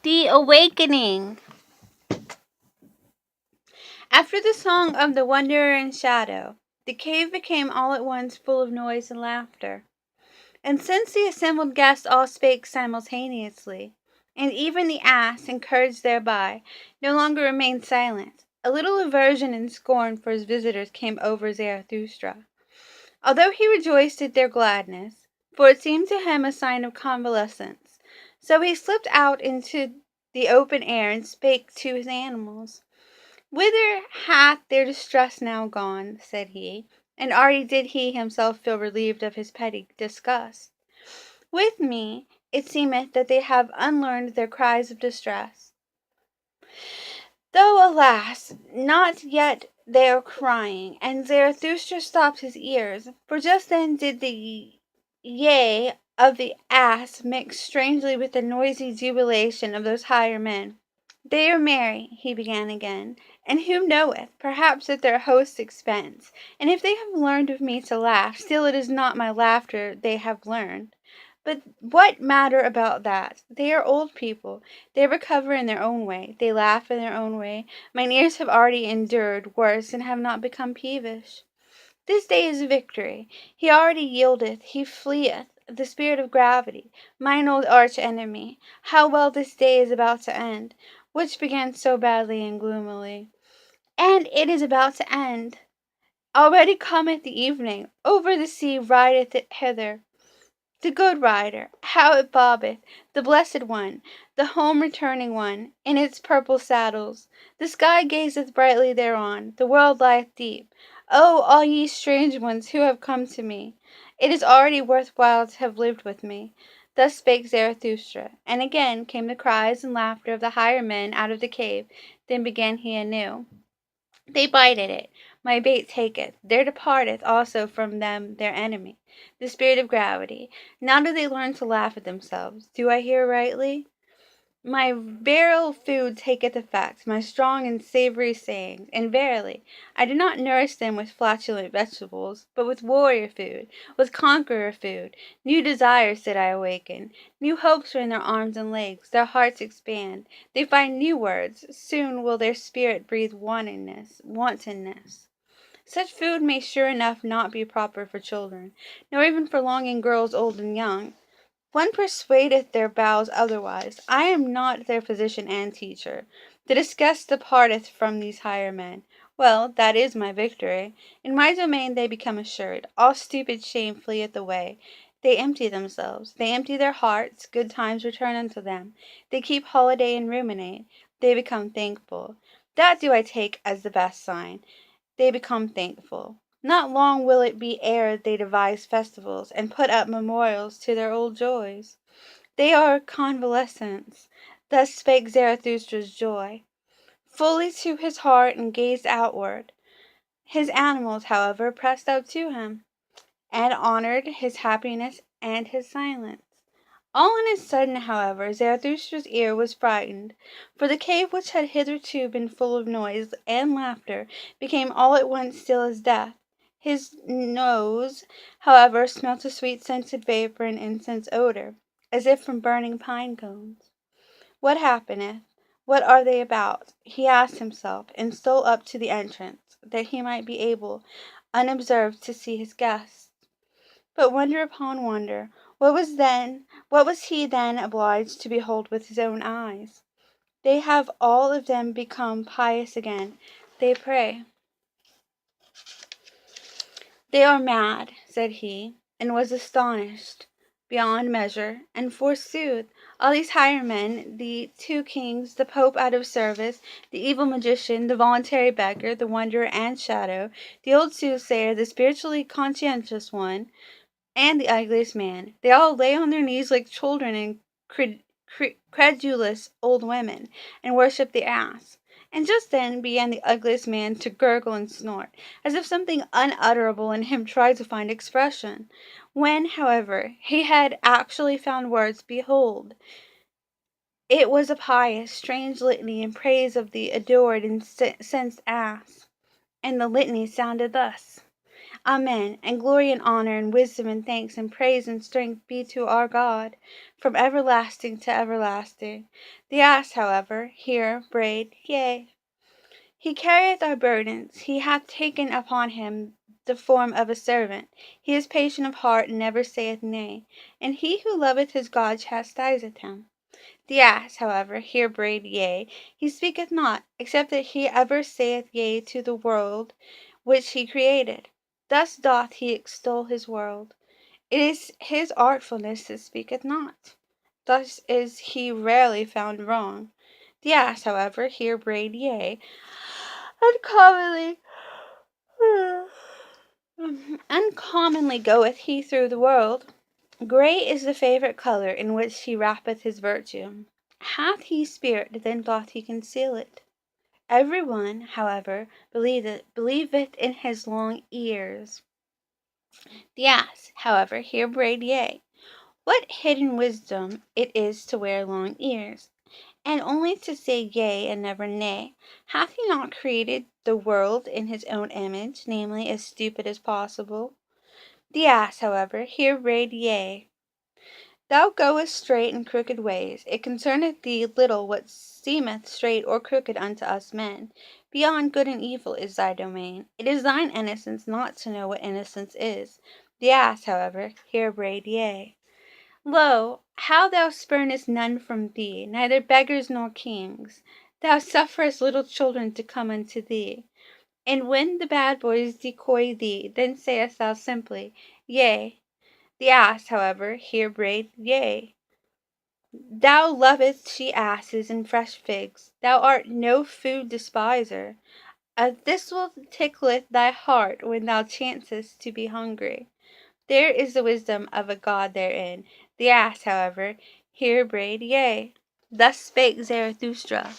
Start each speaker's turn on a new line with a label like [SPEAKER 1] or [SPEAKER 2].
[SPEAKER 1] The Awakening. After the song of the Wanderer in Shadow, the cave became all at once full of noise and laughter. And since the assembled guests all spake simultaneously, and even the ass, encouraged thereby, no longer remained silent, a little aversion and scorn for his visitors came over Zarathustra, although he rejoiced at their gladness, for it seemed to him a sign of convalescence. So he slipped out into the open air and spake to his animals. "Whither hath their distress now gone?" said he, and already did he himself feel relieved of his petty disgust. "With me it seemeth that they have unlearned their cries of distress, though, alas, not yet they are crying." And Zarathustra stopped his ears, for just then did the yea of the ass mix strangely with the noisy jubilation of those higher men. "They are merry," he began again, "and who knoweth, perhaps at their host's expense. And if they have learned of me to laugh, still it is not my laughter they have learned. But what matter about that? They are old people. They recover in their own way. They laugh in their own way. Mine ears have already endured worse and have not become peevish. This day is victory. He already yieldeth. He fleeth. The spirit of gravity, mine old arch enemy. How well this day is about to end, which began so badly and gloomily. And it is about to end. Already cometh the evening. Over the sea rideth it hither the good rider, how it bobbeth, the blessed one, the home-returning one, in its purple saddles. The sky gazeth brightly thereon, the world lieth deep. O, all ye strange ones who have come to me, it is already worth while to have lived with me. Thus spake Zarathustra, and again came the cries and laughter of the higher men out of the cave. Then began he anew. "They bite at it, my bait taketh, there departeth also from them their enemy, the spirit of gravity. Now do they learn to laugh at themselves. Do I hear rightly? My virile food taketh effect, my strong and savoury sayings, and verily, I do not nourish them with flatulent vegetables, but with warrior food, with conqueror food. New desires did I awaken, new hopes are in their arms and legs, their hearts expand, they find new words, soon will their spirit breathe wantonness. Such food may sure enough not be proper for children, nor even for longing girls old and young. One persuadeth their bowels otherwise. I am not their physician and teacher. The disgust departeth from these higher men. Well, that is my victory. In my domain they become assured. All stupid shame fleeth away. They empty themselves. They empty their hearts. Good times return unto them. They keep holiday and ruminate. They become thankful. That do I take as the best sign. They become thankful. Not long will it be ere they devise festivals, and put up memorials to their old joys. They are convalescents. Thus spake Zarathustra's joy, fully to his heart, and gazed outward. His animals, however, pressed up to him, and honoured his happiness and his silence. All on a sudden, however, Zarathustra's ear was frightened, for the cave which had hitherto been full of noise and laughter became all at once still as death. His nose, however, smelt a sweet-scented vapour and incense odour, as if from burning pine-cones. What happeneth? What are they about? He asked himself, and stole up to the entrance, that he might be able, unobserved, to see his guests. But wonder upon wonder, what was he then obliged to behold with his own eyes? They have all of them become pious again. They pray. "They are mad," said he, and was astonished beyond measure. And forsooth, all these higher men, the two kings, the Pope out of service, the evil magician, the voluntary beggar, the wanderer and shadow, the old soothsayer, the spiritually conscientious one, and the ugliest man, they all lay on their knees like children and credulous old women, and worship the ass. And just then began the ugliest man to gurgle and snort, as if something unutterable in him tried to find expression. When, however, he had actually found words, behold, it was a pious, strange litany in praise of the adored and incensed ass. And the litany sounded thus: Amen. And glory and honor and wisdom and thanks and praise and strength be to our God, from everlasting to everlasting. The ass, however, here brayed, Yea. He carrieth our burdens. He hath taken upon him the form of a servant. He is patient of heart, and never saith nay. And he who loveth his God chastiseth him. The ass, however, here brayed yea. He speaketh not, except that he ever saith yea to the world which he created. Thus doth he extol his world. It is his artfulness that speaketh not. Thus is he rarely found wrong. The ass, however, here brayed yea. Uncommonly, uncommonly goeth he through the world. Grey is the favourite colour in which he wrappeth his virtue. Hath he spirit, then doth he conceal it. Every one, however, believeth in his long ears. The ass, however, here brayed yea. What hidden wisdom it is to wear long ears, and only to say yea and never nay. Hath he not created the world in his own image, namely, as stupid as possible? The ass, however, here brayed yea. Thou goest straight in crooked ways. It concerneth thee little what seemeth straight or crooked unto us men. Beyond good and evil is thy domain. It is thine innocence not to know what innocence is. The ass, however, here brayed yea. Lo, how thou spurnest none from thee, neither beggars nor kings. Thou sufferest little children to come unto thee. And when the bad boys decoy thee, then sayest thou simply, Yea. The ass, however, here brayed yea. Thou lovest she asses and fresh figs. Thou art no food despiser. A thistle tickleth thy heart when thou chancest to be hungry. There is the wisdom of a God therein. The ass, however, here brayed yea. Thus spake Zarathustra.